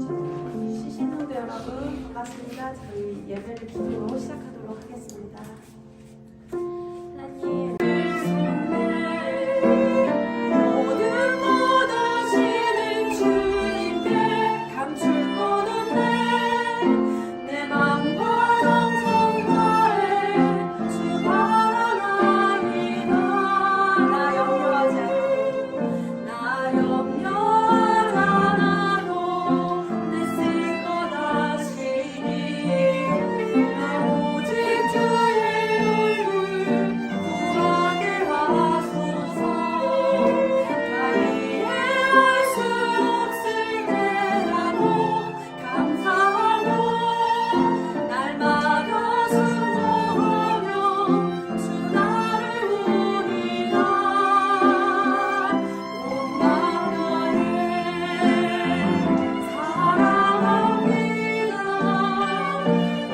시신동도 여러분 반갑습니다. 저희 예배를 기도로 시작하도록 하겠습니다. 하나님 모든 것 아시는 주님께 감출 것 없네. 내 맘과 정성 다해 주 바라나이다. 나 염려하지 않고 나 염려하지 않아도 내 쓸 것 아시니 나 오직 주의 얼굴 구하게 하소서. 나 이해할 수 없을 때라도 감사하며 날마다 순종하며 주 나를 우리가 온 마음 다해 사랑합니다.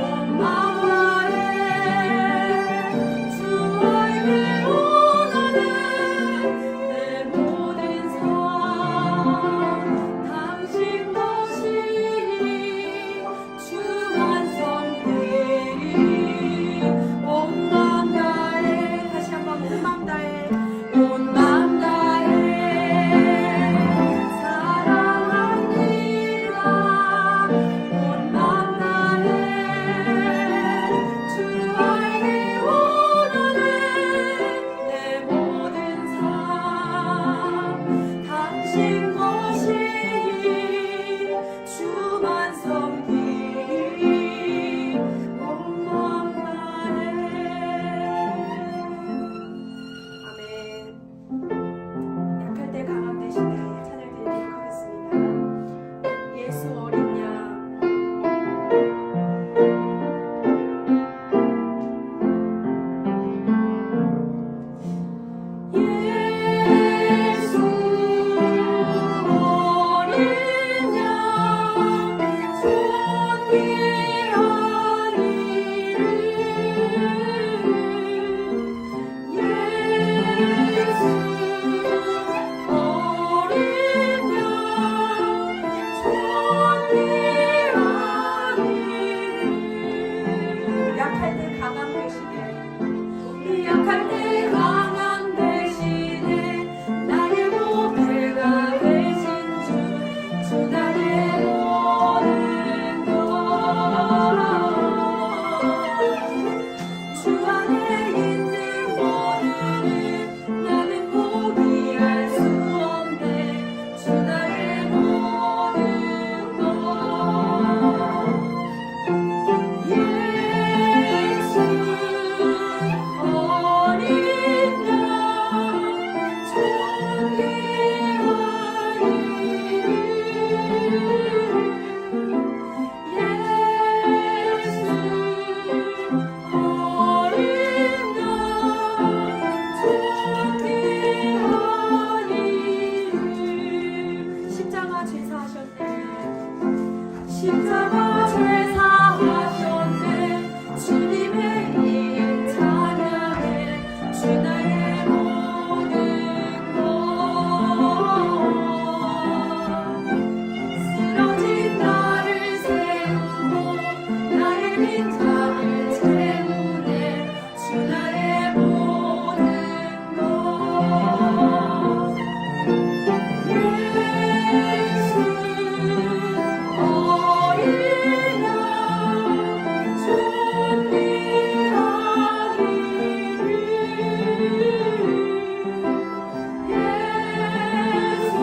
온 마음 다해 주 알기 원하는 내 모든 삶 당신 것이니 주만 섬기리. 온 마음 다해 다시 한번 온 마음 다해 온 마음 다해 사랑합니다. 온 마음 다해 주 알기 원하는 내 모든 삶 당신 것이니 주만 섬기리. 온 마음 다해. 아멘. 약할 때 강함 되시네 찬양 드리도록 하겠습니다. 예수 어린 양 예수 어린 양 존귀하니를. 예수 어린 양 존귀하니를. 약할 때 강함 되시네. 약할 때 강함 되시네. 나의 보배가 되신 주 나의 모든 것. 주 안에 있는 모든 나는 포기할 수 없네. 주 나의 모든 것. 예수 어린 양 존귀하니를. 예수 어린 양 존귀하니를. 십자가 제사하셨네. 십자가 제사하셨네. 주님의 이 찬양해 주 나의 모든 것. 쓰러진 나를 세우고 나의 빈장을 채우네. 주 나의 모든 것. 예수 어린 양 존귀하니를. 예수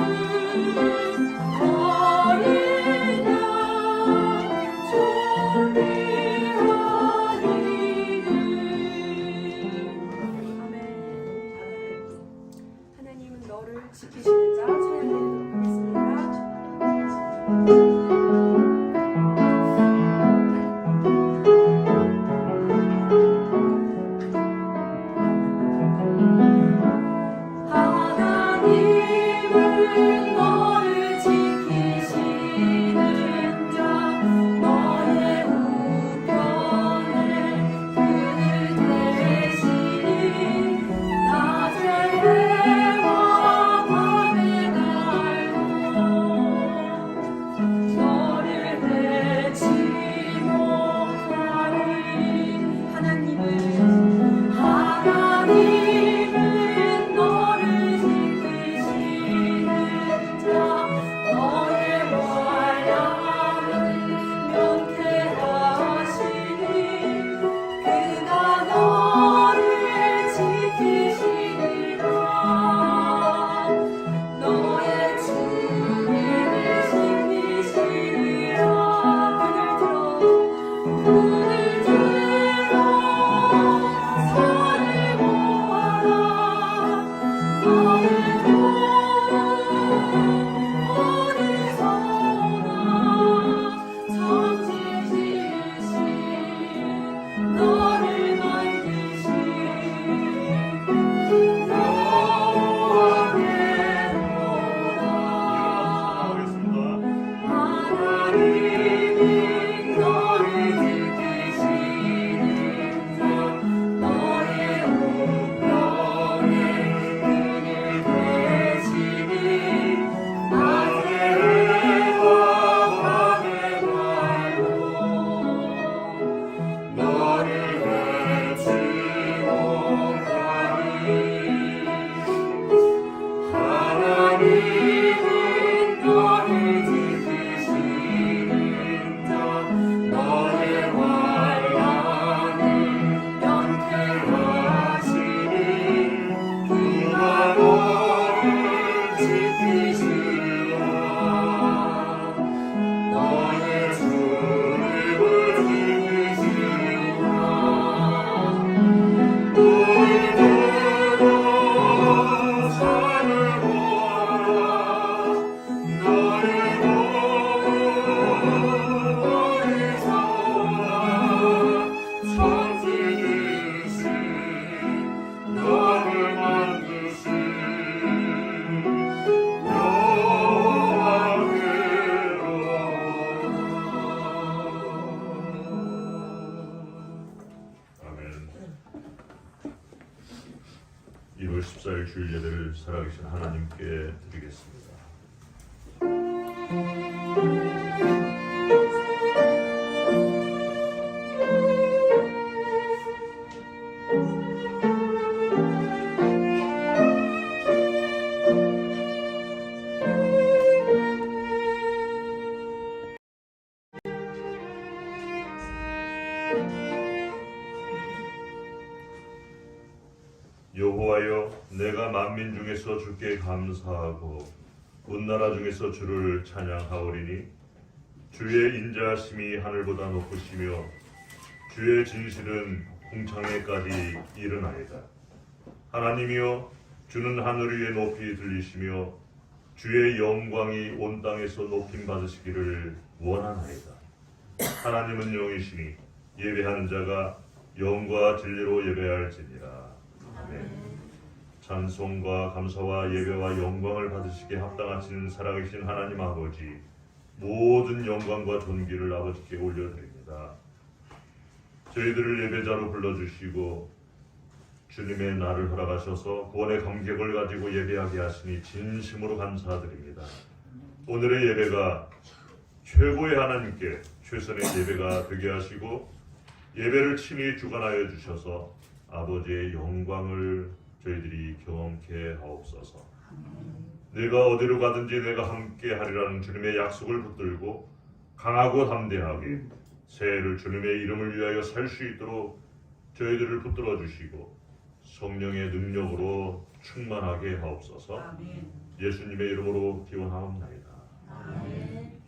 어린 양 존귀하니를. 아멘. 하나님은 너를 지키시는 자 찬양드리도록 하겠습니다. 하나님은 너를 지키시는 자 너의 우편에 그늘 대시니 낮에 해와 밤에 달고 2월 14일 주일 예배를 살아계신 하나님께 드리겠습니다. 여호와여, 내가 만민 중에서 주께 감사하고 온 나라 중에서 주를 찬양하오리니 주의 인자하심이 하늘보다 높으시며 주의 진실은 홍창에까지 이르나이다. 하나님이여, 주는 하늘 위에 높이 들리시며 주의 영광이 온 땅에서 높임 받으시기를 원하나이다. 하나님은 영이시니 예배하는 자가 영과 진리로 예배할지니라. 찬송과 감사와 예배와 영광을 받으시기에 합당하신 살아계신 하나님 아버지, 모든 영광과 존귀를 아버지께 올려드립니다. 저희들을 예배자로 불러주시고 주님의 날을 허락하셔서 구원의 감격을 가지고 예배하게 하시니 진심으로 감사드립니다. 오늘의 예배가 최고의 하나님께 최선의 예배가 되게 하시고 예배를 친히 주관하여 주셔서 아버지의 영광을 저희들이 경험케 하옵소서. 내가 어디로 가든지 내가 함께 하리라는 주님의 약속을 붙들고 강하고 담대하게 새해를 주님의 이름을 위하여 살 수 있도록 저희들을 붙들어 주시고 성령의 능력으로 충만하게 하옵소서. 예수님의 이름으로 기원하옵나이다. 아멘.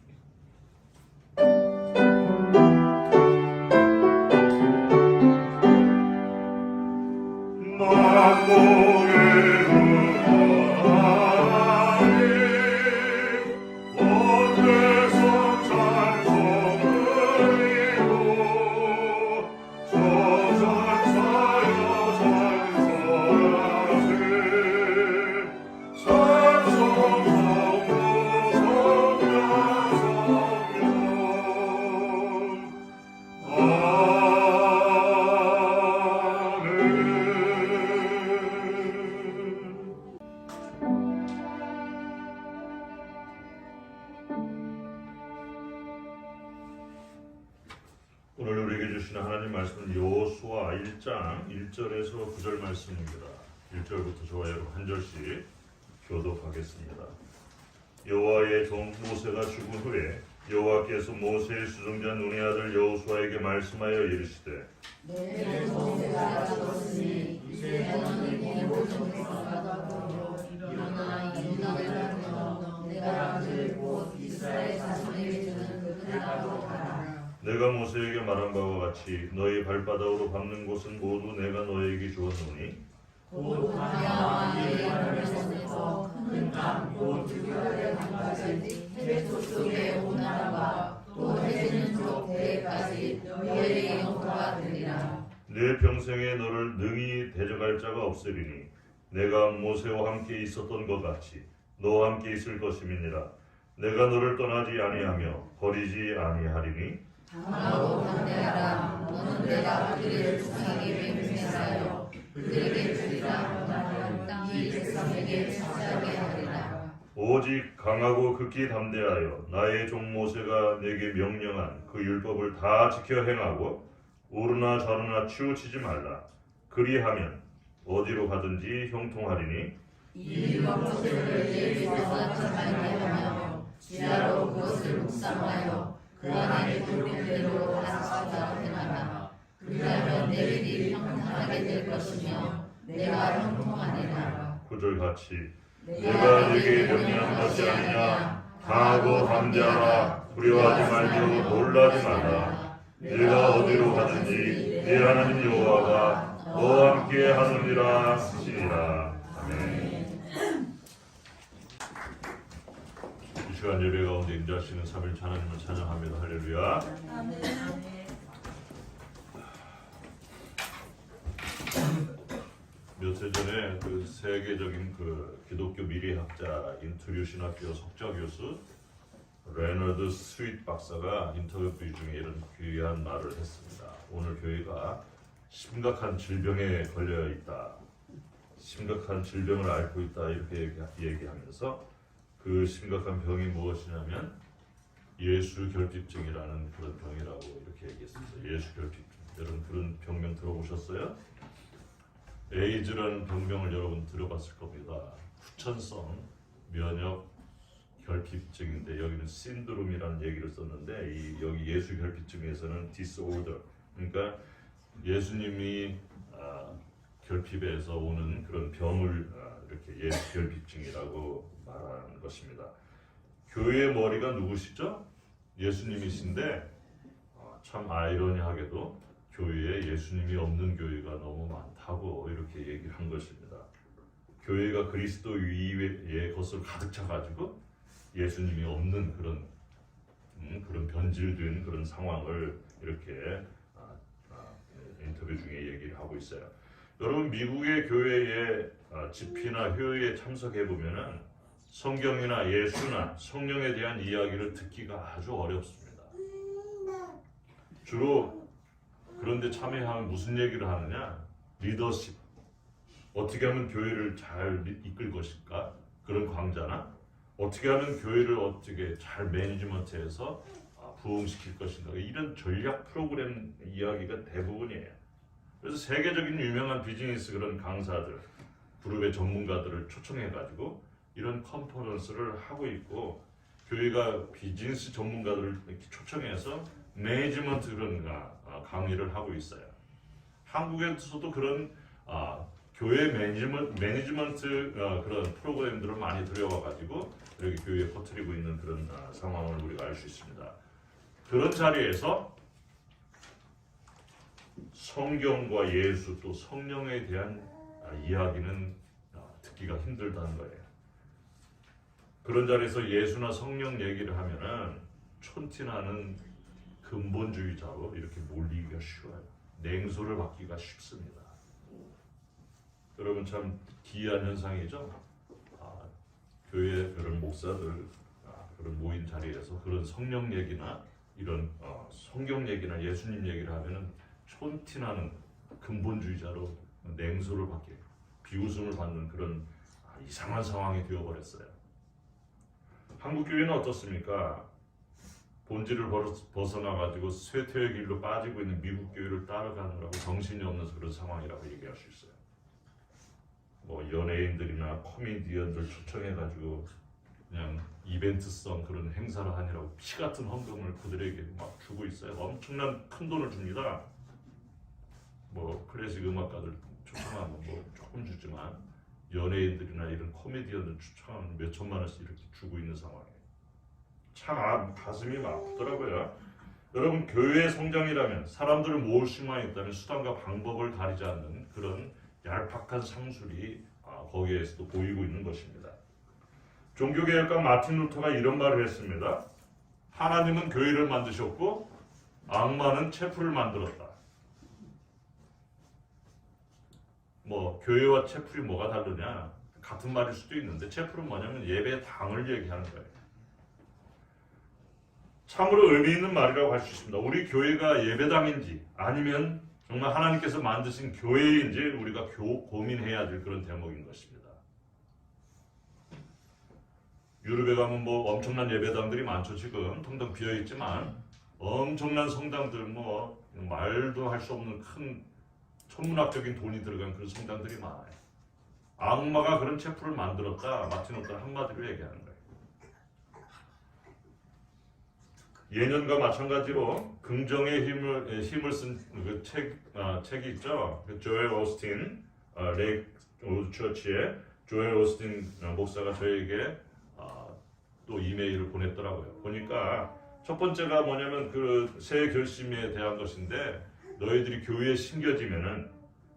오늘 우리에게 주시는 하나님 말씀은 여호수아 1장 1절에서 9절 말씀입니다. 1절부터 저와 여러분 한 절씩 교독하겠습니다. 여호와의 종 모세가 죽은 후에 여호와께서 모세의 수종자 눈의 아들 여호수아에게 말씀하여 이르시되 내 모세가 죽었으니 이제 너는 이 모든 백성과 일어나 이 나라를 건너 내가 그를 곧 이스라엘 자손에게 주는 그 땅으로 가라. 내가 모세에게 말한 바와 같이 너희 발바닥으로 밟는 곳은 모두 내가 너희에게 주었노니 곧 광야와 네 열매에서 큰 땅 곧 유월의 강까지 해초 쪽에 온 나라와 또 해지는 쪽 대까지 너희의 영토가 되리라. 내 평생에 너를 능히 대적할 자가 없으리니 내가 모세와 함께 있었던 것 같이 너와 함께 있을 것임이니라. 내가 너를 떠나지 아니하며 버리지 아니하리니 강하고 담대하라. 너는 내가 그들의 조상에게 맹세하여 그들에게 주리라 하면 이 백성에게 차지하게 하리라. 오직 강하고 극히 담대하여 나의 종 모세가 내게 명령한 그 율법을 다 지켜 행하고 오르나 좌르나 치우치지 말라. 그리하면 어디로 가든지 형통하리니 이 율법책을 내 입에서 떠나지 하며 지하로 그것을 묵상하여 그 안에 기록된 대로 다스리자 행하라. 그리하면 내 일이 평탄하게 될 것이며 내가 형통하리라. 9절 같이 내가 네게 명령한 것이 아니냐. 강하고 담대하라. 두려워하지 말고 놀라지 말라. 네가 어디로 가든지 네 하나님 여호와가 너와 함께 하느니라 하시니라. 아멘. 이 시간 예배 가운데 인자하시는 삼일째 하나님을 찬양합니다. 할렐루야. 며칠 전에 그 세계적인 그 기독교 미래학자인 두류 신학교 석좌 교수 레너드 스윗 박사가 인터뷰 중에 이런 귀한 말을 했습니다. 오늘 교회가 심각한 질병에 걸려 있다. 심각한 질병을 앓고 있다. 이렇게 얘기하면서 그 심각한 병이 무엇이냐면 예수 결핍증이라는 그런 병이라고 이렇게 얘기했습니다. 예수 결핍증. 여러분 그런 병명 들어보셨어요? 에이즈라는 병명을 여러분 들어봤을 겁니다. 후천성 면역 결핍증인데 여기는 신드롬이라는 얘기를 썼는데 여기 예수 결핍증에서는 disorder, 그러니까 예수님이 결핍에서 오는 그런 병을 이렇게 예수 결핍증이라고 말하는 것입니다. 교회의 머리가 누구시죠? 예수님이신데 참 아이러니하게도 교회에 예수님이 없는 교회가 너무 많다고 이렇게 얘기를 한 것입니다. 교회가 그리스도 위의 것으로 가득 차가지고 예수님이 없는 그런 변질된 그런 상황을 이렇게 인터뷰 중에 얘기를 하고 있어요. 여러분 미국의 교회에 집회나 회의에 참석해 보면은 성경이나 예수나 성령에 대한 이야기를 듣기가 아주 어렵습니다. 주로 그런데 참여하면 무슨 얘기를 하느냐? 리더십. 어떻게 하면 교회를 잘 이끌 것일까? 그런 강좌나 어떻게 하면 교회를 어떻게 잘 매니지먼트해서 부흥시킬 것인가? 이런 전략 프로그램 이야기가 대부분이에요. 그래서 세계적인 유명한 비즈니스 그런 강사들, 그룹의 전문가들을 초청해가지고 이런 컨퍼런스를 하고 있고 교회가 비즈니스 전문가들을 이렇게 초청해서 매니지먼트 그런 강의를 하고 있어요. 한국에서도 그런 교회 매니지먼트 그런 프로그램들을 많이 들여와가지고 여기 교회에 퍼뜨리고 있는 그런 상황을 우리가 알 수 있습니다. 그런 자리에서 성경과 예수 또 성령에 대한 이야기는 듣기가 힘들다는 거예요. 그런 자리에서 예수나 성령 얘기를 하면은 촌티나는 근본주의자로 이렇게 몰리기가 쉬워요. 냉소를 받기가 쉽습니다. 여러분 참 기이한 현상이죠. 교회 그런 목사들 그런 모인 자리에서 그런 성령 얘기나 이런 성경 얘기나 예수님 얘기를 하면은 촌티나는 근본주의자로 냉소를 받게 비웃음을 받는 그런 이상한 상황이 되어버렸어요. 한국 교회는 어떻습니까? 본질을 벗어나가지고 쇠퇴의 길로 빠지고 있는 미국 교회를 따라가느라고 정신이 없는 그런 상황이라고 얘기할 수 있어요. 뭐 연예인들이나 코미디언들 초청해가지고 그냥 이벤트성 그런 행사를 하느라고 피 같은 헌금을 그들에게 막 주고 있어요. 엄청난 큰 돈을 줍니다. 뭐 클래식 음악가들 초청하면 뭐 조금 주지만 연예인들이나 이런 코미디언들 초청하면 몇 천만 원씩 이렇게 주고 있는 상황이에요. 참 가슴이 아프더라고요. 여러분 교회의 성장이라면 사람들을 모을 수만 있다면 수단과 방법을 가리지 않는 그런 얄팍한 상술이 거기에서도 보이고 있는 것입니다. 종교개혁가 마틴 루터가 이런 말을 했습니다. 하나님은 교회를 만드셨고 악마는 체프를 만들었다. 뭐 교회와 체풀이 뭐가 다르냐? 같은 말일 수도 있는데 체풀은 뭐냐면 예배 당을 얘기하는 거예요. 참으로 의미 있는 말이라고 할 수 있습니다. 우리 교회가 예배당인지 아니면 정말 하나님께서 만드신 교회인지 우리가 고민해야 될 그런 대목인 것입니다. 유럽에 가면 뭐 엄청난 예배당들이 많죠. 지금 텅텅 비어 있지만 엄청난 성당들 뭐 말도 할 수 없는 큰 천문학적인 돈이 들어간 그런 성당들이 많아요. 악마가 그런 체프를 만들었다. 마틴 루터는 한마디로 얘기하는 거예요. 예년과 마찬가지로 긍정의 힘을 쓴 그 책이 있죠. 조엘 오스틴 레이크 처치의 조엘 오스틴 목사가 저에게 또 이메일을 보냈더라고요. 보니까 첫 번째가 뭐냐면 그 새 결심에 대한 것인데 너희들이 교회에 심겨지면은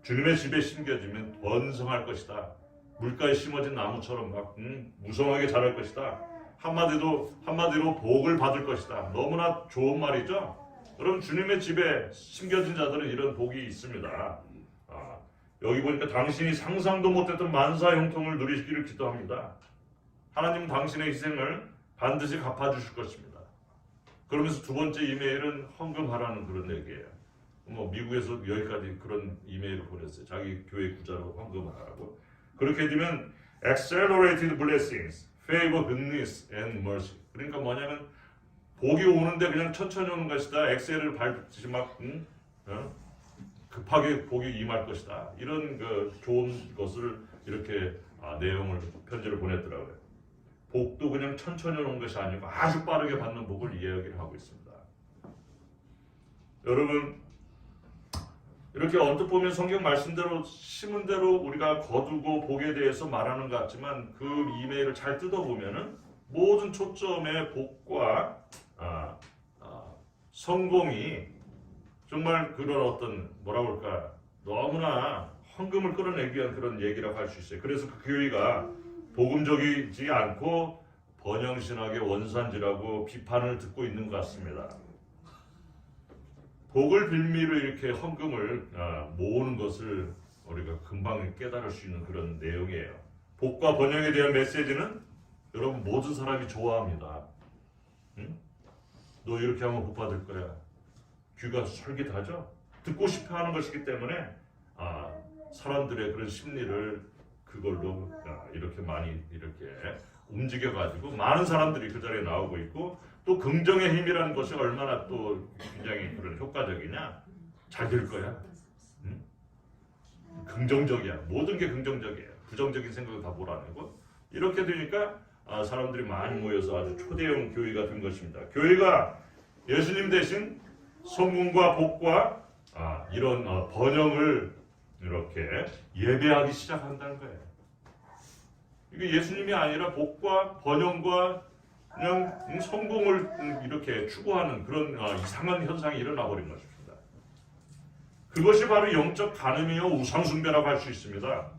주님의 집에 심겨지면 번성할 것이다. 물가에 심어진 나무처럼 막 무성하게 자랄 것이다. 한마디로 복을 받을 것이다. 너무나 좋은 말이죠. 그럼 주님의 집에 심겨진 자들은 이런 복이 있습니다. 여기 보니까 당신이 상상도 못했던 만사 형통을 누리시기를 기도합니다. 하나님은 당신의 희생을 반드시 갚아주실 것입니다. 그러면서 두 번째 이메일은 헌금하라는 그런 얘기예요. 미국에서 여기까지 그런 이메일을 보냈어요. 자기 교회 구자로 헌금하라고. 그렇게 되면 accelerated blessings, favor, goodness and mercy. 그러니까 뭐냐면 복이 오는데 그냥 천천히 오는 것이다. 엑셀을 밟듯이 막 급하게 복이 임할 것이다. 이런 그 좋은 것을 이렇게 내용을 편지를 보냈더라고요. 복도 그냥 천천히 오는 것이 아니고 아주 빠르게 받는 복을 이야기를 하고 있습니다. 여러분, 이렇게 언뜻 보면 성경 말씀대로 심은 대로 우리가 거두고 복에 대해서 말하는 것 같지만 그 이메일을 잘 뜯어보면은 모든 초점의 복과 성공이 정말 그런 어떤 뭐라고 할까 너무나 헌금을 끌어내기 위한 그런 얘기라고 할 수 있어요. 그래서 그 교회가 복음적이지 않고 번영신학의 원산지라고 비판을 듣고 있는 것 같습니다. 복을 빌미로 이렇게 헌금을 모으는 것을 우리가 금방 깨달을 수 있는 그런 내용이에요. 복과 번영에 대한 메시지는 여러분 모든 사람이 좋아합니다. 응? 너 이렇게 하면 복 받을 거야. 귀가 솔깃하죠? 듣고 싶어 하는 것이기 때문에 사람들의 그런 심리를 그걸로 이렇게 많이 이렇게 움직여가지고 많은 사람들이 그 자리에 나오고 있고 또 긍정의 힘이라는 것이 얼마나 또 굉장히 그런 효과적이냐? 잘 될 거야. 응? 긍정적이야. 모든 게 긍정적이에요. 부정적인 생각을 다 몰아내고 이렇게 되니까 사람들이 많이 모여서 아주 초대형 교회가 된 것입니다. 교회가 예수님 대신 성공과 복과 이런 번영을 이렇게 예배하기 시작한다는 거예요. 이게 예수님이 아니라 복과 번영과 그냥 성공을 이렇게 추구하는 그런 이상한 현상이 일어나 버린 것입니다. 그것이 바로 영적 간음이요 우상숭배라고 할 수 있습니다.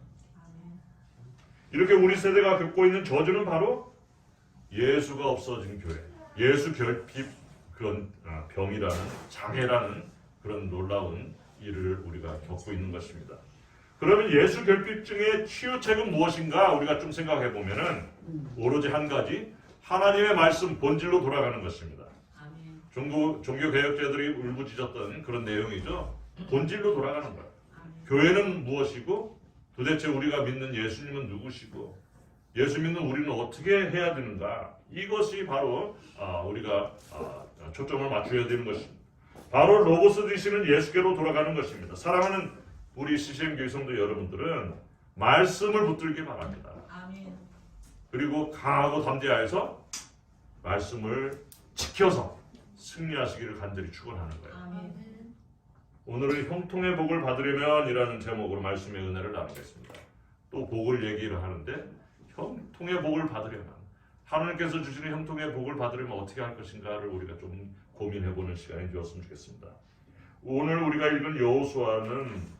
이렇게 우리 세대가 겪고 있는 저주는 바로 예수가 없어진 교회, 예수 결핍 그런 병이라는 장애라는 그런 놀라운 일을 우리가 겪고 있는 것입니다. 그러면 예수 결핍증의 치유책은 무엇인가 우리가 좀 생각해 보면은 오로지 한 가지 하나님의 말씀 본질로 돌아가는 것입니다. 종교 개혁자들이 울부짖었던 그런 내용이죠. 본질로 돌아가는 거예요. 교회는 무엇이고 도대체 우리가 믿는 예수님은 누구시고 예수 믿는 우리는 어떻게 해야 되는가? 이것이 바로 우리가 초점을 맞춰야 되는 것입니다. 바로 로고스 되시는 예수께로 돌아가는 것입니다. 사랑하는 우리 CCM교회 성도 여러분들은 말씀을 붙들기 바랍니다. 아멘. 그리고 강하고 담대하여서 말씀을 지켜서 승리하시기를 간절히 축원하는 거예요. 아멘. 오늘은 형통의 복을 받으려면 이라는 제목으로 말씀의 은혜를 나누겠습니다. 또 복을 얘기를 하는데 형통의 복을 받으려면 하나님께서 주시는 형통의 복을 받으려면 어떻게 할 것인가를 우리가 좀 고민해보는 시간이 되었으면 좋겠습니다. 오늘 우리가 읽은 여호수아서는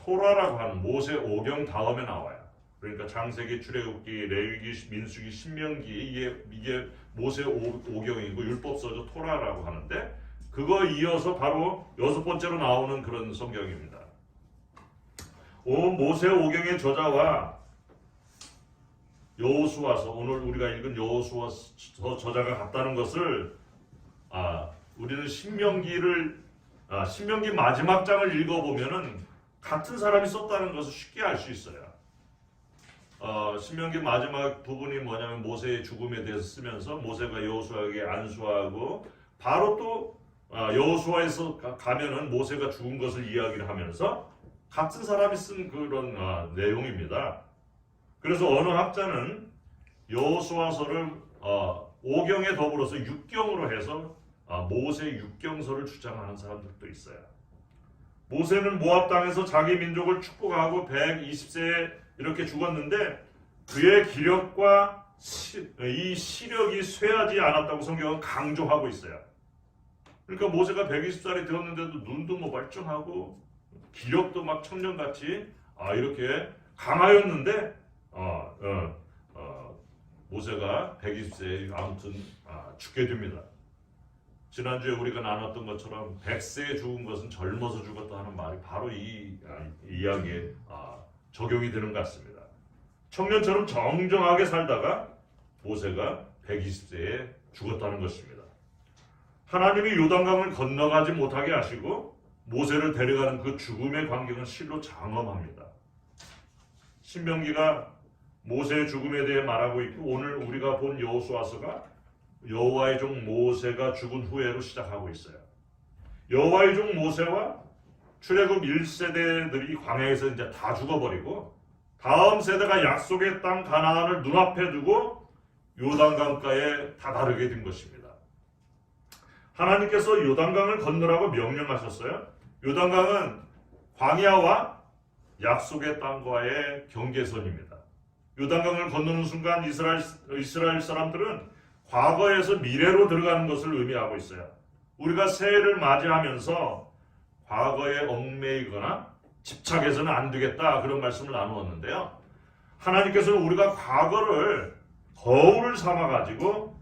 토라라고 하는 모세 오경 다음에 나와요. 그러니까 창세기, 출애굽기, 레위기, 민수기, 신명기 이게 모세 오경이고 율법서죠. 토라라고 하는데 그거 이어서 바로 6번째로 나오는 그런 성경입니다. 모세 오경의 저자와 여호수아서 오늘 우리가 읽은 여호수아서 저자가 같다는 것을 우리는 신명기 마지막 장을 읽어보면은 같은 사람이 썼다는 것을 쉽게 알 수 있어요. 신명기 마지막 부분이 뭐냐면 모세의 죽음에 대해서 쓰면서 모세가 여호수아에게 안수하고 바로 또 여호수아에서 가면은 모세가 죽은 것을 이야기를 하면서 같은 사람이 쓴 그런 내용입니다. 그래서 어느 학자는 여호수아서를 5경에 더불어서 6경으로 해서 모세 6경서를 주장하는 사람들도 있어요. 모세는 모압 땅에서 자기 민족을 축복하고 120세에 이렇게 죽었는데 그의 기력과 이 시력이 쇠하지 않았다고 성경은 강조하고 있어요. 그러니까 모세가 120살이 되었는데도 눈도 멀쩡하고 기력도 막 청년같이 이렇게 강하였는데 모세가 120세에 아무튼 죽게 됩니다. 지난주에 우리가 나눴던 것처럼 100세에 죽은 것은 젊어서 죽었다 하는 말이 바로 이 이야기에 적용이 되는 것 같습니다. 청년처럼 정정하게 살다가 모세가 120세에 죽었다는 것입니다. 하나님이 요단강을 건너가지 못하게 하시고 모세를 데려가는 그 죽음의 광경은 실로 장엄합니다. 신명기가 모세의 죽음에 대해 말하고 있고 오늘 우리가 본 여호수아서가 여호와의 종 모세가 죽은 후에로 시작하고 있어요. 여호와의 종 모세와 출애굽 1세대들이 광야에서 이제 다 죽어버리고 다음 세대가 약속의 땅 가나안을 눈앞에 두고 요단강가에 다다르게 된 것입니다. 하나님께서 요단강을 건너라고 명령하셨어요. 요단강은 광야와 약속의 땅과의 경계선입니다. 요단강을 건너는 순간 이스라엘 사람들은 과거에서 미래로 들어가는 것을 의미하고 있어요. 우리가 새해를 맞이하면서 과거에 얽매이거나 집착해서는 안 되겠다 그런 말씀을 나누었는데요. 하나님께서는 우리가 과거를 거울을 삼아가지고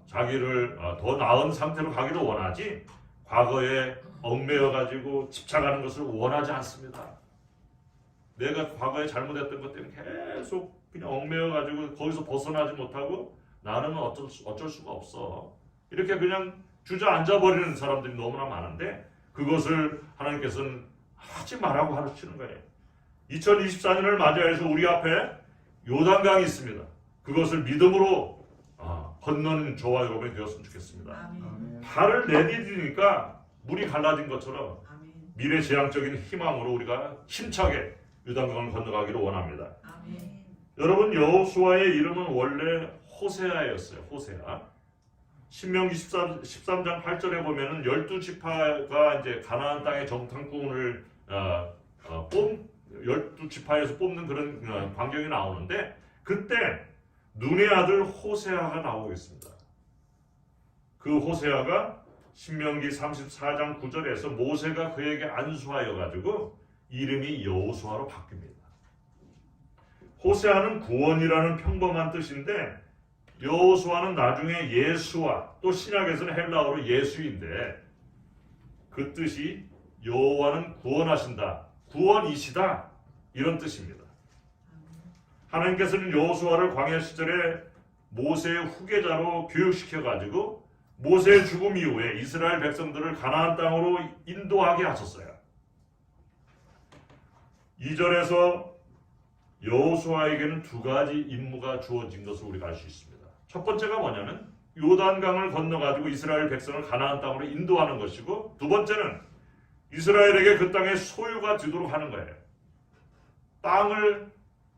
자기를 더 나은 상태로 가기를 원하지 과거에 얽매여가지고 집착하는 것을 원하지 않습니다. 내가 과거에 잘못했던 것 때문에 계속 그냥 얽매여가지고 거기서 벗어나지 못하고 나는 어쩔 수가 없어. 이렇게 그냥 주저앉아버리는 사람들이 너무나 많은데 그것을 하나님께서는 하지 말라고 가르치는 거예요. 2024년을 맞이해서 우리 앞에 요단강이 있습니다. 그것을 믿음으로 건너는 저와 여러분이 되었으면 좋겠습니다. 아멘. 발을 내디디니까 물이 갈라진 것처럼 아멘. 미래지향적인 희망으로 우리가 힘차게 요단강을 건너가기를 원합니다. 아멘. 여러분 여호수아의 이름은 원래 호세아였어요. 호세아. 신명기 13장 8절에 보면은 12지파가 이제 가나안 땅의 정탐꾼을 12지파에서 뽑는 그런 광경이 나오는데 그때 눈의 아들 호세아가 나오겠습니다. 그 호세아가 신명기 34장 9절에서 모세가 그에게 안수하여 가지고 이름이 여호수아로 바뀝니다. 호세아는 구원이라는 평범한 뜻인데 여호수아는 나중에 예수와 또 신약에서는 헬라어로 예수인데 그 뜻이 여호와는 구원하신다, 구원이시다 이런 뜻입니다. 하나님께서는 여호수아를 광야 시절에 모세의 후계자로 교육시켜가지고 모세의 죽음 이후에 이스라엘 백성들을 가나안 땅으로 인도하게 하셨어요. 2절에서 여호수아에게는 두 가지 임무가 주어진 것을 우리가 알 수 있습니다. 첫 번째가 뭐냐면 요단강을 건너가지고 이스라엘 백성을 가나안 땅으로 인도하는 것이고 두 번째는 이스라엘에게 그 땅의 소유가 되도록 하는 거예요. 땅을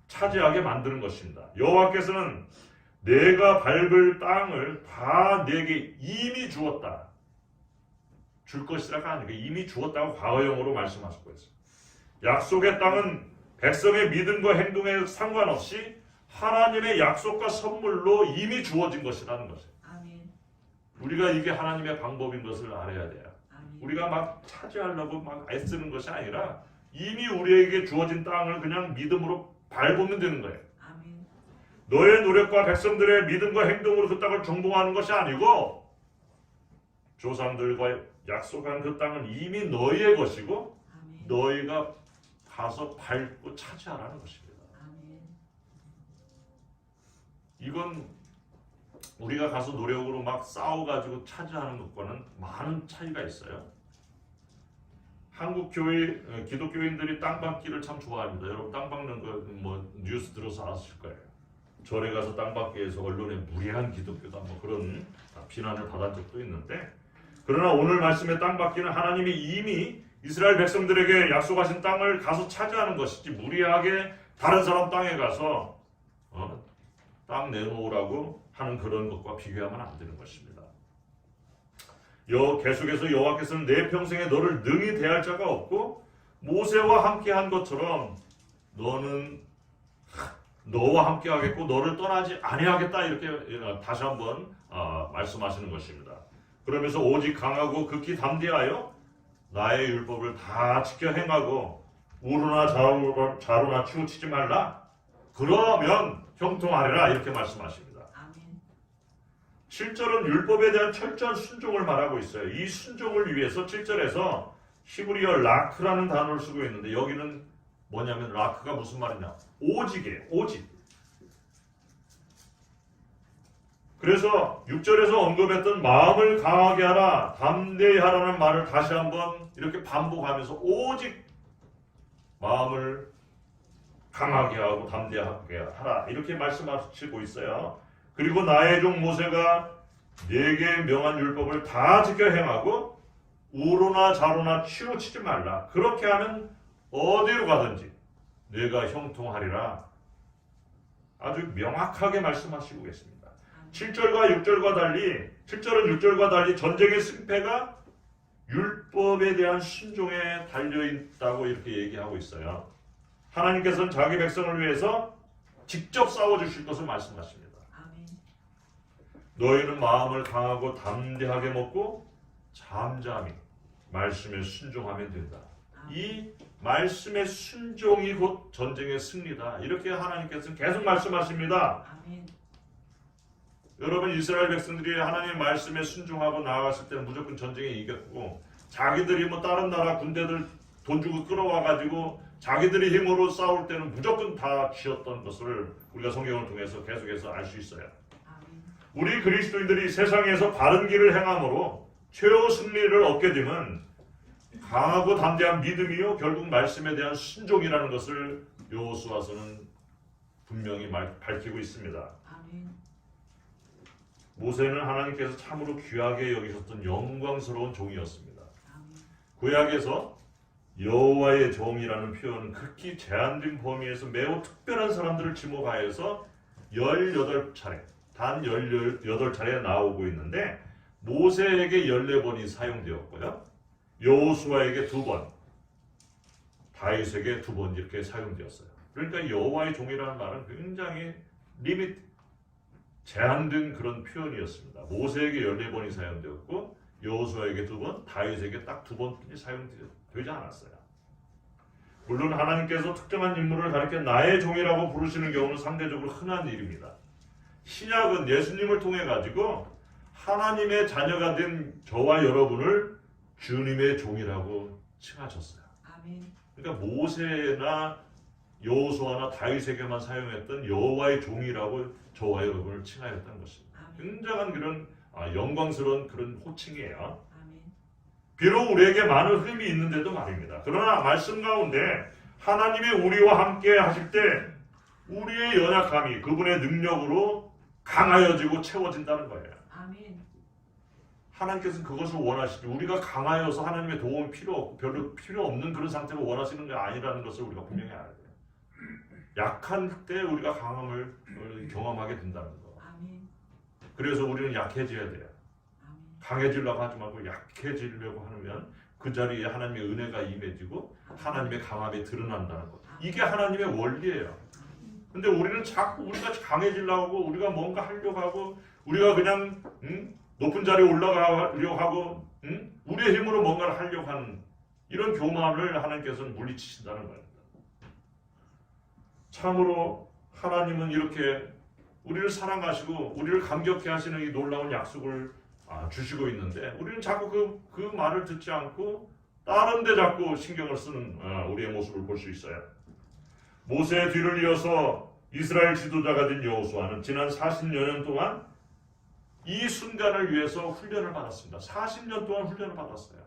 차지하게 만드는 것입니다. 여호와께서는 내가 밟을 땅을 다 내게 이미 주었다. 줄 것이라가 아니고 이미 주었다고 과거형으로 말씀하셨고 있어요. 약속의 땅은 백성의 믿음과 행동에 상관없이 하나님의 약속과 선물로 이미 주어진 것이라는 것이에요. 아멘. 우리가 이게 하나님의 방법인 것을 알아야 돼요. 아멘. 우리가 막 차지하려고 막 애쓰는 것이 아니라 이미 우리에게 주어진 땅을 그냥 믿음으로 밟으면 되는 거예요. 아멘. 너의 노력과 백성들의 믿음과 행동으로 그 땅을 정복하는 것이 아니고 조상들과 약속한 그 땅은 이미 너희의 것이고 아멘. 너희가 가서 밟고 차지하라는 것입니다. 아멘. 이건 우리가 가서 노력으로 막 싸워가지고 차지하는 것과는 많은 차이가 있어요. 한국 교회 기독교인들이 땅 밟기를 참 좋아합니다. 여러분 땅 밟는 거 뭐 뉴스 들어서 아실 거예요. 절에 가서 땅 밟기에서 언론에 무례한 기독교다 뭐 그런 비난을 받은 적도 있는데 그러나 오늘 말씀의 땅 밟기는 하나님이 이미 이스라엘 백성들에게 약속하신 땅을 가서 차지하는 것이지 무리하게 다른 사람 땅에 가서 땅 내놓으라고 하는 그런 것과 비교하면 안 되는 것입니다. 계속해서 여호와께서는 내 평생에 너를 능히 대할 자가 없고 모세와 함께한 것처럼 너는 너와 함께하겠고 너를 떠나지 아니하겠다 이렇게 다시 한번 말씀하시는 것입니다. 그러면서 오직 강하고 극히 담대하여 나의 율법을 다 지켜 행하고 우루나 좌루나 치우치지 말라. 그러면 형통하리라 이렇게 말씀하십니다. 7절은 율법에 대한 철저한 순종을 말하고 있어요. 이 순종을 위해서 7절에서 히브리어 라크라는 단어를 쓰고 있는데 여기는 뭐냐면 라크가 무슨 말이냐? 오직이에요. 오직. 그래서 6절에서 언급했던 마음을 강하게 하라, 담대히 하라는 말을 다시 한번 이렇게 반복하면서 오직 마음을 강하게 하고 담대하게 하라 이렇게 말씀하시고 있어요. 그리고 나의 종 모세가 네게 명한 율법을 다 지켜 행하고 우로나 좌로나 치우치지 말라. 그렇게 하면 어디로 가든지 네가 형통하리라. 아주 명확하게 말씀하시고 계십니다. 7절과 6절과 달리 7절은 6절과 달리 전쟁의 승패가 율법에 대한 순종에 달려있다고 이렇게 얘기하고 있어요. 하나님께서는 자기 백성을 위해서 직접 싸워주실 것을 말씀하십니다. 너희는 마음을 강하고 담대하게 먹고 잠잠히 말씀에 순종하면 된다. 이 말씀의 순종이 곧 전쟁의 승리다. 이렇게 하나님께서는 계속 말씀하십니다. 여러분 이스라엘 백성들이 하나님의 말씀에 순종하고 나아갔을 때는 무조건 전쟁에 이겼고 자기들이 뭐 다른 나라 군대들 돈 주고 끌어와가지고 자기들이 힘으로 싸울 때는 무조건 다 지었던 것을 우리가 성경을 통해서 계속해서 알 수 있어요. 우리 그리스도인들이 세상에서 바른 길을 행함으로 최후 승리를 얻게 되면 강하고 담대한 믿음이요 결국 말씀에 대한 순종이라는 것을 여호수아서는 분명히 밝히고 있습니다. 모세는 하나님께서 참으로 귀하게 여기셨던 영광스러운 종이었습니다. 구약에서 여호와의 종이라는 표현은 극히 제한된 범위에서 매우 특별한 사람들을 지목하여서 18차례 단 18차례 나오고 있는데 모세에게 14번이 사용되었고요. 여호수아에게 2번, 다윗에게 2번 이렇게 사용되었어요. 그러니까 여호와의 종이라는 말은 굉장히 제한된 그런 표현이었습니다. 모세에게 14번이 사용되었고 여호수아에게 2번, 다윗에게 딱 2번뿐이 사용되지 않았어요. 물론 하나님께서 특정한 인물을 가리켜 나의 종이라고 부르시는 경우는 상대적으로 흔한 일입니다. 신약은 예수님을 통해 가지고 하나님의 자녀가 된 저와 여러분을 주님의 종이라고 칭하셨어요. 그러니까 모세나 여호수아나 다윗에게만 사용했던 여호와의 종이라고 저와 여러분을 칭하였던 것입니다. 굉장한 그런 영광스러운 그런 호칭이에요. 비록 우리에게 많은 흠이 있는데도 말입니다. 그러나 말씀 가운데 하나님의 우리와 함께 하실 때 우리의 연약함이 그분의 능력으로 강하여지고 채워진다는 거예요. 하나님께서는 그것을 원하시죠. 우리가 강하여서 하나님의 도움이 별로 필요 없는 그런 상태를 원하시는 게 아니라는 것을 우리가 분명히 알아야 돼요. 약한 때 우리가 강함을 경험하게 된다는 거. 그래서 우리는 약해져야 돼요. 강해지려고 하지 말고 약해지려고 하면 그 자리에 하나님의 은혜가 임해지고 하나님의 강함이 드러난다는 것. 이게 하나님의 원리예요. 근데 우리는 자꾸 우리가 강해지려고 하고 우리가 뭔가 하려고 하고 우리가 그냥 높은 자리에 올라가려고 하고 우리의 힘으로 뭔가를 하려고 하는 이런 교만을 하나님께서는 물리치신다는 겁니다. 참으로 하나님은 이렇게 우리를 사랑하시고 우리를 감격해 하시는 이 놀라운 약속을 주시고 있는데 우리는 자꾸 그 말을 듣지 않고 다른 데 자꾸 신경을 쓰는 우리의 모습을 볼 수 있어요. 모세의 뒤를 이어서 이스라엘 지도자가 된 여호수아는 지난 40여 년 동안 이 순간을 위해서 훈련을 받았습니다. 40년 동안 훈련을 받았어요.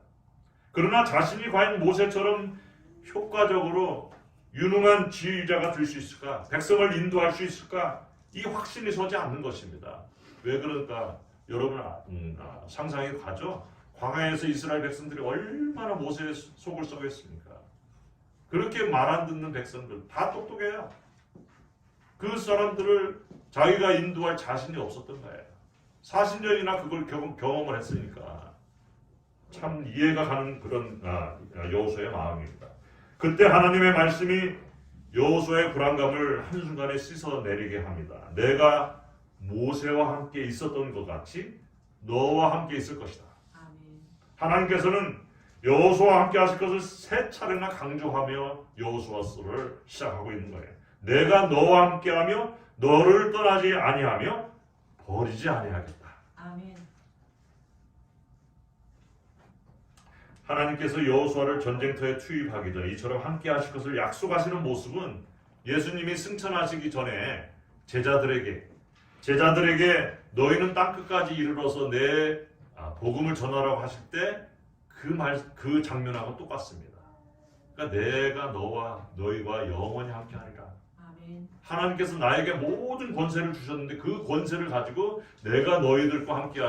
그러나 자신이 과연 모세처럼 효과적으로 유능한 지휘자가 될 수 있을까? 백성을 인도할 수 있을까? 이 확신이 서지 않는 것입니다. 왜 그럴까? 여러분 상상이 가죠? 광야에서 이스라엘 백성들이 얼마나 모세의 속을 썩였습니까? 그렇게 말 안 듣는 백성들 다 똑똑해요. 그 사람들을 자기가 인도할 자신이 없었던 거예요. 40년이나 그걸 경험을 했으니까 참 이해가 가는 그런 여호수아의 마음입니다. 그때 하나님의 말씀이 여호수아의 불안감을 한순간에 씻어내리게 합니다. 내가 모세와 함께 있었던 것 같이 너와 함께 있을 것이다. 하나님께서는 여호수아와 함께 하실 것을 3차례나 강조하며 여호수아서를 시작하고 있는 거예요. 내가 너와 함께하며 너를 떠나지 아니하며 버리지 아니하겠다. 아멘. 하나님께서 여호수아를 전쟁터에 투입하기 전에 이처럼 함께 하실 것을 약속하시는 모습은 예수님이 승천하시기 전에 제자들에게 너희는 땅끝까지 이르러서 내 복음을 전하라고 하실 때 그 장면하고 똑같습니다. 그러니까 내가 너와 너희와 영원히 함께하리라. 아멘. 하나님께서 나에게 모든 권세를 주셨는데 그 권세를 가지고 내가 너희들과 함께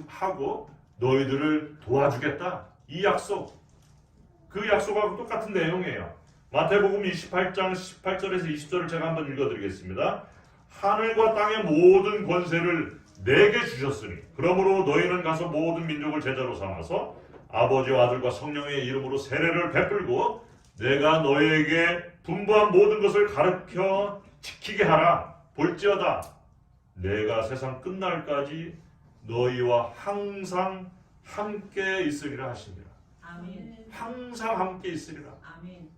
하고 너희들을 도와주겠다. 이 약속, 그 약속하고 똑같은 내용이에요. 마태복음 28장 18절에서 20절을 제가 한번 읽어드리겠습니다. 하늘과 땅의 모든 권세를 내게 주셨으니 그러므로 너희는 가서 모든 민족을 제자로 삼아서 아버지와 아들과 성령의 이름으로 세례를 베풀고 내가 너희에게 분부한 모든 것을 가르쳐 지키게 하라. 볼지어다 내가 세상 끝날까지 너희와 항상 함께 있으리라 하시니라. 아멘. 항상 함께 있으리라. 아멘.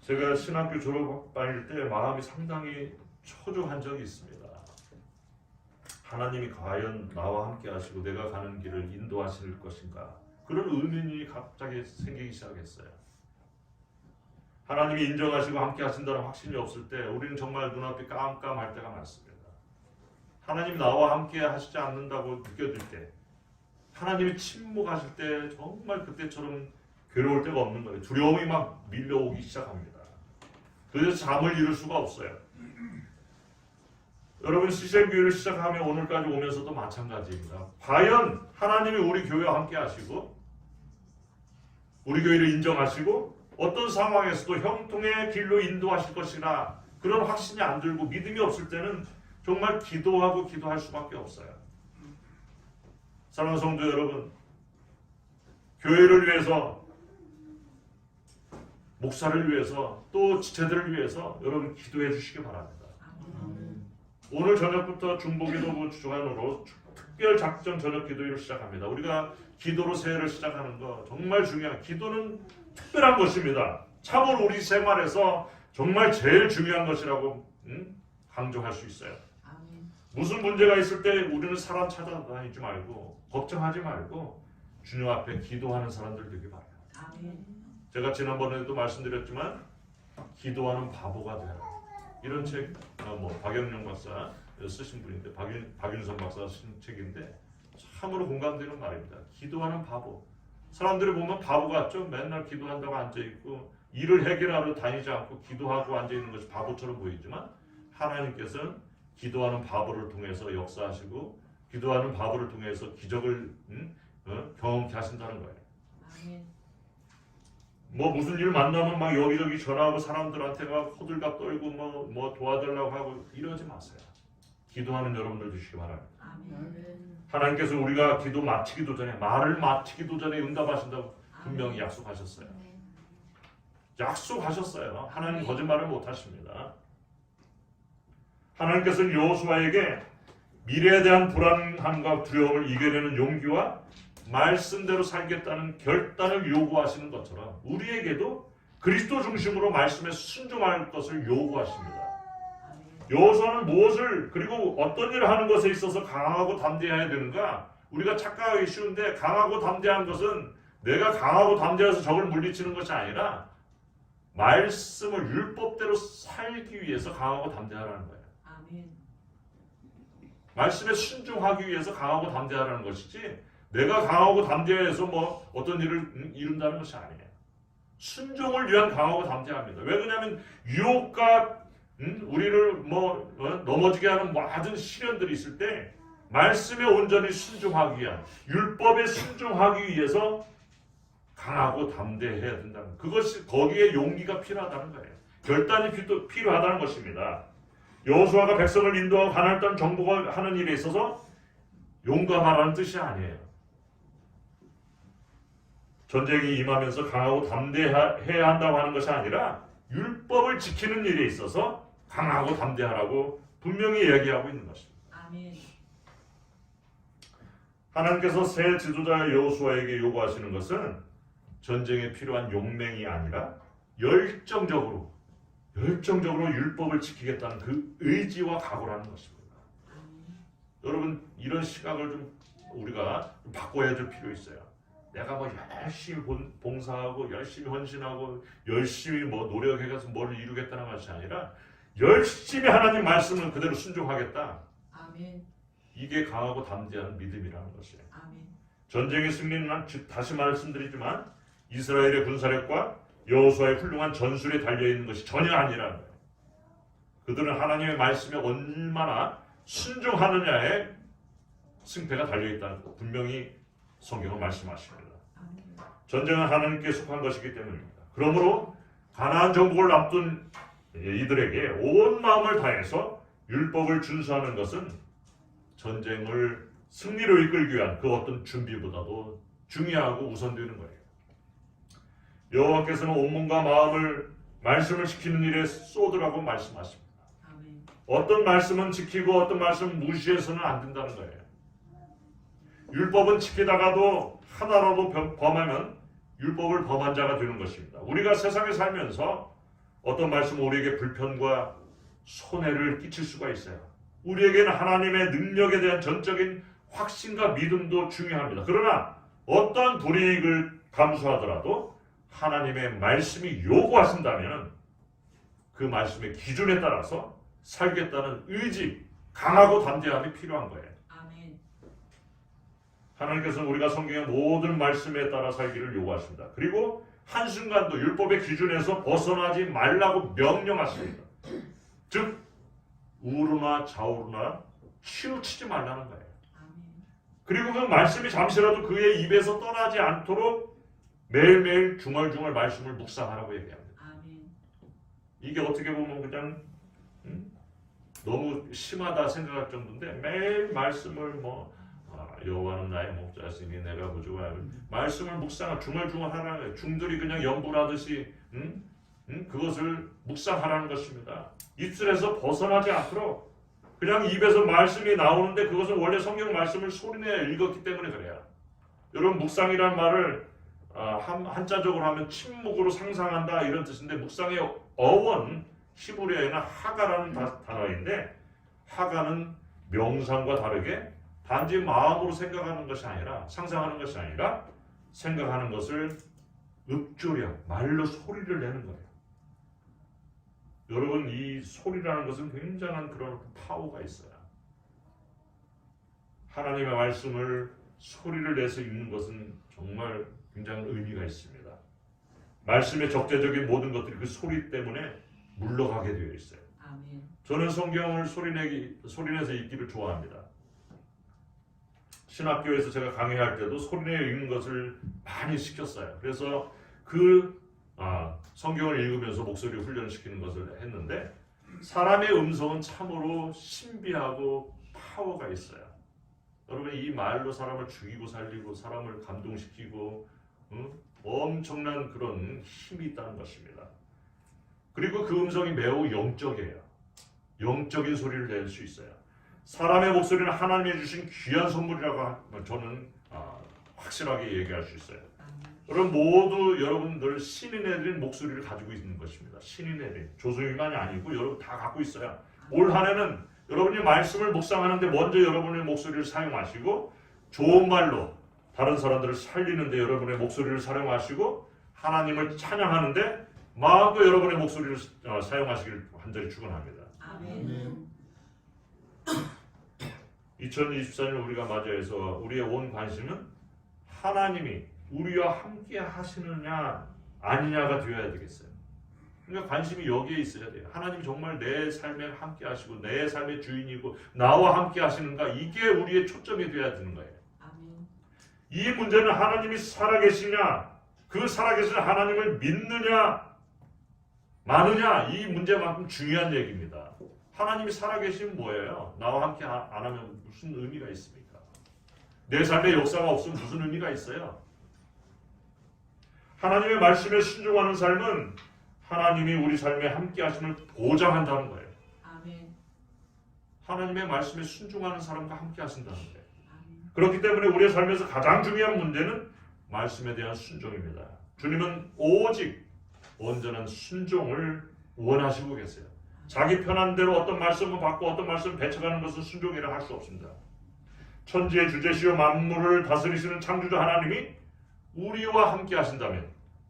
제가 신학교 졸업반일 때 마음이 상당히 초조한 적이 있습니다. 하나님이 과연 나와 함께 하시고 내가 가는 길을 인도하실 것인가? 그런 의문이 갑자기 생기기 시작했어요. 하나님이 인정하시고 함께 하신다는 확신이 없을 때 우리는 정말 눈앞이 깜깜할 때가 많습니다. 하나님이 나와 함께 하시지 않는다고 느껴질 때, 하나님이 침묵하실 때 정말 그때처럼 괴로울 때가 없는 거예요. 두려움이 막 밀려오기 시작합니다. 그래서 잠을 이룰 수가 없어요. 여러분 CCM교회를 시작하며 오늘까지 오면서도 마찬가지입니다. 과연 하나님이 우리 교회와 함께 하시고 우리 교회를 인정하시고 어떤 상황에서도 형통의 길로 인도하실 것이나 그런 확신이 안 들고 믿음이 없을 때는 정말 기도할 수밖에 없어요. 사랑하는 성도 여러분, 교회를 위해서, 목사를 위해서, 또 지체들을 위해서 여러분 기도해 주시기 바랍니다. 오늘 저녁부터 중보기도부 주간으로 특별 작정 저녁 기도회를 시작합니다. 우리가 기도로 새해를 시작하는 거 정말 중요한, 기도는 특별한 것입니다. 참으로 우리 생활에서 정말 제일 중요한 것이라고 강조할 수 있어요. 아멘. 무슨 문제가 있을 때 우리는 사람 찾아다니지 말고 걱정하지 말고 주님 앞에 기도하는 사람들 되기 바라요. 아멘. 제가 지난번에도 말씀드렸지만 기도하는 바보가 되라. 이런 책, 박영영 박사 쓰신 분인데 박윤선 박사 쓴 책인데 참으로 공감되는 말입니다. 기도하는 바보. 사람들이 보면 바보 같죠? 맨날 기도한다고 앉아있고 일을 해결하러 다니지 않고 기도하고 앉아있는 것이 바보처럼 보이지만 하나님께서는 기도하는 바보를 통해서 역사하시고 기도하는 바보를 통해서 기적을 경험케 하신다는 거예요. 아멘. 무슨 일 만나면 막 여기저기 전화하고 사람들한테 막 호들갑 떨고 뭐 도와달라고 하고 이러지 마세요. 기도하는 여러분들 주시기 바랍니다. 아멘. 하나님께서 우리가 기도 마치기도 전에, 말을 마치기도 전에 응답하신다고 분명히 약속하셨어요. 약속하셨어요. 하나님 거짓말을 못하십니다. 하나님께서는 여호수아에게 미래에 대한 불안함과 두려움을 이겨내는 용기와 말씀대로 살겠다는 결단을 요구하시는 것처럼 우리에게도 그리스도 중심으로 말씀에 순종할 것을 요구하십니다. 여호수아는 무엇을 그리고 어떤 일을 하는 것에 있어서 강하고 담대해야 되는가? 우리가 착각하기 쉬운데 강하고 담대한 것은 내가 강하고 담대해서 적을 물리치는 것이 아니라 말씀을 율법대로 살기 위해서 강하고 담대하라는 거예요. 아멘. 말씀에 순종하기 위해서 강하고 담대하라는 것이지 내가 강하고 담대해서 어떤 일을 이룬다는 것이 아니에요. 순종을 위한 강하고 담대합니다. 왜 그러냐면 유혹과 우리를 넘어지게 하는 모든 시련들이 있을 때 말씀에 온전히 순종하기 위한, 율법에 순종하기 위해서 강하고 담대해야 된다는, 그것이 거기에 용기가 필요하다는 거예요. 결단이 필요하다는 것입니다. 여호수아가 백성을 인도하고 가나안 땅 정복하는 일에 있어서 용감하라는 뜻이 아니에요. 전쟁이 임하면서 강하고 담대해야 한다고 하는 것이 아니라 율법을 지키는 일에 있어서 강하고 담대하라고 분명히 이야기하고 있는 것입니다. 아멘. 하나님께서 새 지도자 여호수아에게 요구하시는 것은 전쟁에 필요한 용맹이 아니라 열정적으로 열정적으로 율법을 지키겠다는 그 의지와 각오라는 것입니다. 여러분 이런 시각을 좀 우리가 좀 바꿔야 될 필요 있어요. 내가 뭐 열심히 봉사하고 열심히 헌신하고 열심히 뭐 노력해서 뭘 이루겠다는 것이 아니라 열심히 하나님 말씀을 그대로 순종하겠다. 아멘. 이게 강하고 담대한 믿음이라는 것이에요. 아멘. 전쟁의 승리는 다시 말씀드리지만 이스라엘의 군사력과 여호수아의 훌륭한 전술에 달려있는 것이 전혀 아니라는 거예요. 그들은 하나님의 말씀에 얼마나 순종하느냐에 승패가 달려있다는 거 분명히 성경은 말씀하십니다. 아멘. 전쟁은 하나님께 속한 것이기 때문입니다. 그러므로 가나안 정복을 앞둔 이들에게 온 마음을 다해서 율법을 준수하는 것은 전쟁을 승리로 이끌기 위한 그 어떤 준비보다도 중요하고 우선되는 거예요. 여호와께서는 온몸과 마음을 말씀을 지키는 일에 쏟으라고 말씀하십니다. 아멘. 어떤 말씀은 지키고 어떤 말씀은 무시해서는 안 된다는 거예요. 율법은 지키다가도 하나라도 범하면 율법을 범한 자가 되는 것입니다. 우리가 세상에 살면서 어떤 말씀은 우리에게 불편과 손해를 끼칠 수가 있어요. 우리에게는 하나님의 능력에 대한 전적인 확신과 믿음도 중요합니다. 그러나 어떠한 불이익을 감수하더라도 하나님의 말씀이 요구하신다면 그 말씀의 기준에 따라서 살겠다는 의지, 강하고 담대함이 필요한 거예요. 아멘. 하나님께서는 우리가 성경의 모든 말씀에 따라 살기를 요구하십니다. 그리고 한순간도 율법의 기준에서 벗어나지 말라고 명령하십니다. 즉 우르나 좌우르나 치우치지 말라는 거예요. 아멘. 그리고 그 말씀이 잠시라도 그의 입에서 떠나지 않도록 매일매일 중얼중얼 말씀을 묵상하라고 얘기합니다. 아멘. 이게 어떻게 보면 그냥 너무 심하다 생각할 정도인데 매일 말씀을 여호와는 나의 목자시니 내가 부족하여 말씀을 묵상하 중얼중얼 하라는 거예요. 중들이 그냥 연불하듯이 그것을 묵상하라는 것입니다. 입술에서 벗어나지 않도록 그냥 입에서 말씀이 나오는데 그것은 원래 성경 말씀을 소리내어 읽었기 때문에 그래요. 여러분 묵상이란 말을 한자적으로 하면 침묵으로 상상한다 이런 뜻인데 묵상의 어원 히브리어에는 하가라는 단어인데 하가는 명상과 다르게 단지 마음으로 생각하는 것이 아니라 상상하는 것이 아니라 생각하는 것을 읊조려 말로 소리를 내는 거예요. 여러분 이 소리라는 것은 굉장한 그런 파워가 있어요. 하나님의 말씀을 소리를 내서 읽는 것은 정말 굉장한 의미가 있습니다. 말씀의 적대적인 모든 것들이 그 소리 때문에 물러가게 되어 있어요. 아멘. 저는 성경을 소리내서 읽기를 좋아합니다. 신학교에서 제가 강의할 때도 소리내어 읽는 것을 많이 시켰어요. 그래서 성경을 읽으면서 목소리 훈련시키는 것을 했는데 사람의 음성은 참으로 신비하고 파워가 있어요. 여러분 이 말로 사람을 죽이고 살리고 사람을 감동시키고 엄청난 그런 힘이 있다는 것입니다. 그리고 그 음성이 매우 영적이에요. 영적인 소리를 낼 수 있어요. 사람의 목소리는 하나님이 주신 귀한 선물이라고 저는 확실하게 얘기할 수 있어요. 여러분 모두 여러분들 신이 내린 목소리를 가지고 있는 것입니다. 신이 내린 조소희만이 아니고 여러분 다 갖고 있어요. 올 한 해는 여러분이 말씀을 묵상하는데 먼저 여러분의 목소리를 사용하시고 좋은 말로 다른 사람들을 살리는데 여러분의 목소리를 사용하시고 하나님을 찬양하는데 마음껏 여러분의 목소리를 사용하시길 간절히 축원합니다. 아멘. 2024년을 우리가 맞이해서 우리의 온 관심은 하나님이 우리와 함께 하시느냐 아니냐가 되어야 되겠어요. 그러니까 관심이 여기에 있어야 돼요. 하나님 정말 내 삶에 함께 하시고 내 삶의 주인이고 나와 함께 하시는가 이게 우리의 초점이 되어야 되는 거예요. 아멘. 이 문제는 하나님이 살아계시냐 그 살아계신 하나님을 믿느냐 마느냐 이 문제만큼 중요한 얘기입니다. 하나님이 살아계시면 뭐예요? 나와 함께 안 하면 무슨 의미가 있습니까? 내 삶에 역사가 없으면 무슨 의미가 있어요? 하나님의 말씀에 순종하는 삶은 하나님이 우리 삶에 함께 하심을 보장한다는 거예요. 아멘. 하나님의 말씀에 순종하는 사람과 함께 하신다는 거예요. 아멘. 그렇기 때문에 우리의 삶에서 가장 중요한 문제는 말씀에 대한 순종입니다. 주님은 오직 온전한 순종을 원하시고 계세요. 자기 편한 대로 어떤 말씀을 받고 어떤 말씀을 배척하는 것은 순종이라 할 수 없습니다. 천지의 주제시요 만물을 다스리시는 창조주 하나님이 우리와 함께 하신다면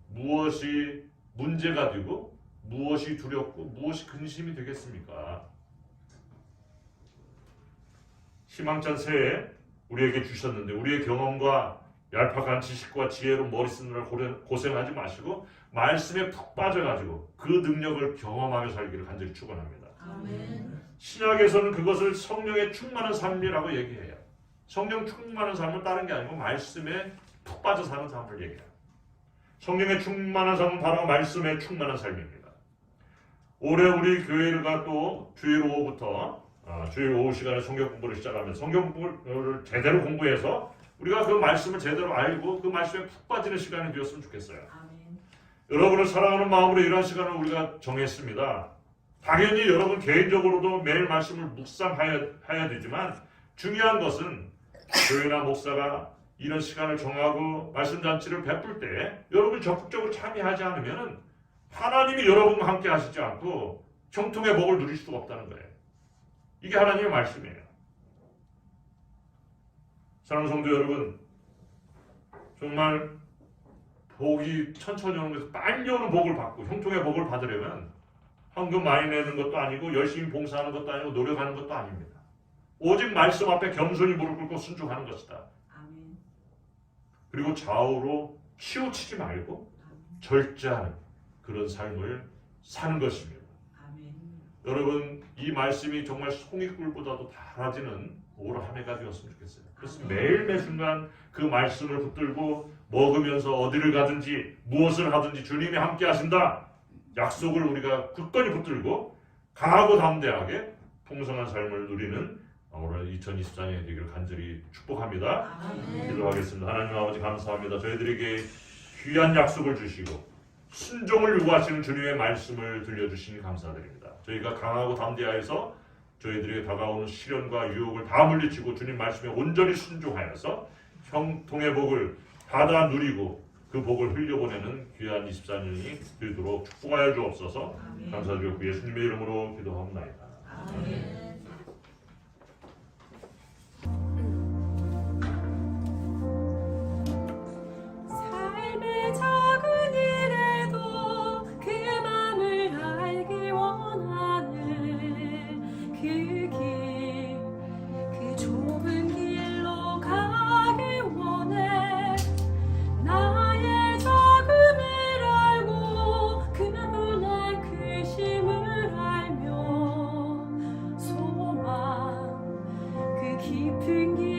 무엇이 문제가 되고 무엇이 두렵고 무엇이 근심이 되겠습니까? 희망찬 새해 우리에게 주셨는데 우리의 경험과 얄팍한 지식과 지혜로 머리 쓰느라 고생하지 마시고 말씀에 푹 빠져가지고 그 능력을 경험하며 살기를 간절히 축원합니다. 아멘. 신약에서는 그것을 성령의 충만한 삶이라고 얘기해요. 성령 충만한 삶은 다른 게 아니고 말씀에 푹 빠져 사는 삶을 얘기해요. 성령의 충만한 삶은 바로 말씀에 충만한 삶입니다. 올해 우리 교회가 또 주일 오후부터 주일 오후 시간에 성경 공부를 시작하면서 성경 공부를 제대로 공부해서 우리가 그 말씀을 제대로 알고 그 말씀에 푹 빠지는 시간이 되었으면 좋겠어요. 아멘. 여러분을 사랑하는 마음으로 이러한 시간을 우리가 정했습니다. 당연히 여러분 개인적으로도 매일 말씀을 묵상해야 되지만 중요한 것은 교회나 목사가 이런 시간을 정하고 말씀 잔치를 베풀 때 여러분이 적극적으로 참여하지 않으면 하나님이 여러분과 함께 하시지 않고 형통의 복을 누릴 수가 없다는 거예요. 이게 하나님의 말씀이에요. 사랑하는 성도 여러분, 정말 복이 천천히 오는 것에서 빨리 오는 복을 받고 형통의 복을 받으려면 헌금 많이 내는 것도 아니고 열심히 봉사하는 것도 아니고 노력하는 것도 아닙니다. 오직 말씀 앞에 겸손히 무릎 꿇고 순종하는 것이다. 아멘. 그리고 좌우로 치우치지 말고 절제하는 그런 삶을 사는 것입니다. 아멘. 여러분 이 말씀이 정말 송이꿀보다도 달아지는 오늘 한 해가 되었으면 좋겠어요. 그래서 매일 매순간 그 말씀을 붙들고 먹으면서 어디를 가든지 무엇을 하든지 주님이 함께 하신다. 약속을 우리가 굳건히 붙들고 강하고 담대하게 풍성한 삶을 누리는 오늘 2024년이 되기를 간절히 축복합니다. 아멘. 기도하겠습니다. 하나님 아버지 감사합니다. 저희들에게 귀한 약속을 주시고 순종을 요구하시는 주님의 말씀을 들려주시니 감사드립니다. 저희가 강하고 담대하여서 저희들에게 다가오는 시련과 유혹을 다 물리치고 주님 말씀에 온전히 순종하여서 형통의 복을 받아 누리고 그 복을 흘려보내는 귀한 24년이 되도록 축복하여 주옵소서. 아멘. 감사드리고 예수님의 이름으로 기도합니다. 아멘. 삶의 작은 일에도 그 맘을 알기 원하는 그 길, 그 좁은 길로 가기 원해. 나의 작음을 알고 그분의 크심을 알며 소망 그 깊은 길